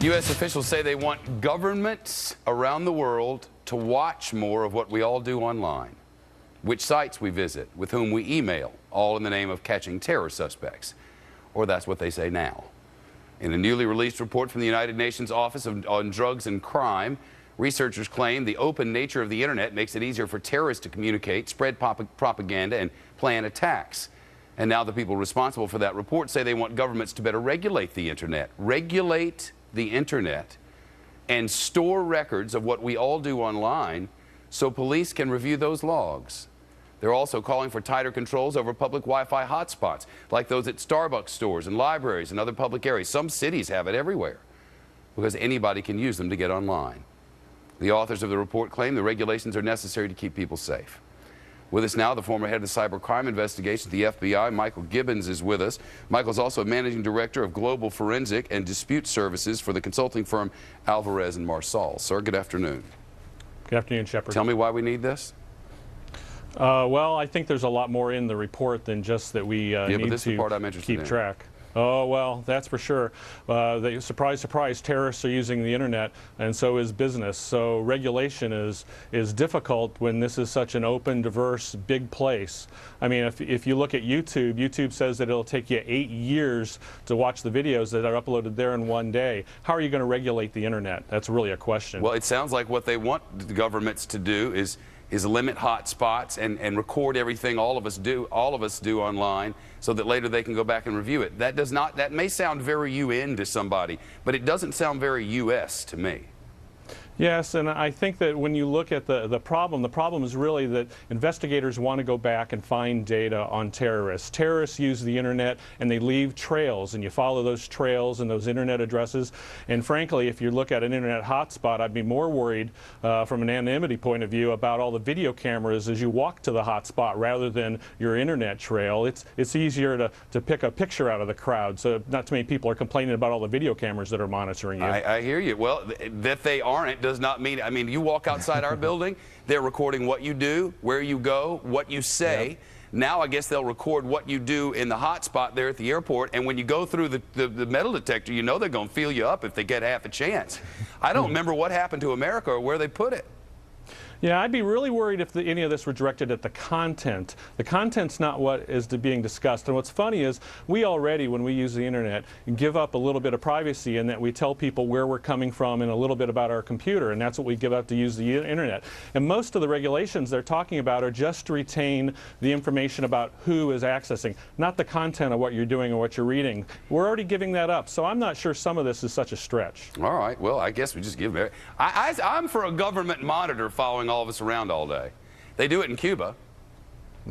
U.S. officials say they want governments around the world to watch more of what we all do online, which sites we visit, with whom we email, all in the name of catching terror suspects. Or that's what they say now. In a newly released report from the United Nations Office on Drugs and Crime, researchers claim the open nature of the internet makes it easier for terrorists to communicate, spread propaganda, and plan attacks. And now the people responsible for that report say they want governments to better regulate the internet. Regulate the internet and store records of what we all do online so police can review those logs. They're also calling for tighter controls over public Wi-Fi hotspots, like those at Starbucks stores and libraries and other public areas. Some cities have it everywhere because anybody can use them to get online. The authors of the report claim the regulations are necessary to keep people safe. With us now, the former head of the cybercrime investigation at the FBI, Michael Gibbons, is with us. Michael's also a managing director of global forensic and dispute services for the consulting firm Alvarez and Marsal. Sir, good afternoon. Good afternoon, Shepard. Tell me why we need this. Well, I think there's a lot more in the report than just that we need to keep track. Oh, well, that's for sure. Surprise, surprise, terrorists are using the internet, and so is business. So regulation is difficult when this is such an open, diverse, big place. I mean, if you look at YouTube, YouTube says that it'll take you 8 years to watch the videos that are uploaded there in one day. How are you going to regulate the internet? That's really a question. Well, it sounds like what they want the governments to do is limit hot spots and record everything all of us do online so that later they can go back and review it. That may sound very UN to somebody, but it doesn't sound very US to me. Yes, and I think that when you look at the problem is really that investigators want to go back and find data on terrorists. Terrorists use the internet and they leave trails, and you follow those trails and those internet addresses. And frankly, if you look at an internet hotspot, I'd be more worried from an anonymity point of view about all the video cameras as you walk to the hotspot rather than your internet trail. It's easier to pick a picture out of the crowd, so not too many people are complaining about all the video cameras that are monitoring you. I hear you. Well, that they aren't does not mean, I mean, you walk outside our building, they're recording what you do, where you go, what you say. Yep. Now I guess they'll record what you do in the hot spot there at the airport, and when you go through the metal detector, you know they're going to feel you up if they get half a chance. I don't remember what happened to America or where they put it. Yeah, I'd be really worried if any of this were directed at the content. The content's not what is being discussed. And what's funny is we already, when we use the internet, give up a little bit of privacy in that we tell people where we're coming from and a little bit about our computer, and that's what we give up to use the internet. And most of the regulations they're talking about are just to retain the information about who is accessing, not the content of what you're doing or what you're reading. We're already giving that up, so I'm not sure some of this is such a stretch. All right, well, I guess we just give it. I'm for a government monitor following all of us around all day. They do it in Cuba.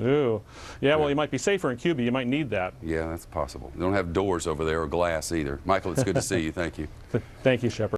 Ooh. Yeah, well, you might be safer in Cuba. You might need that. Yeah, that's possible. They don't have doors over there or glass either. Michael, it's good to see you. Thank you. Thank you, Shepard.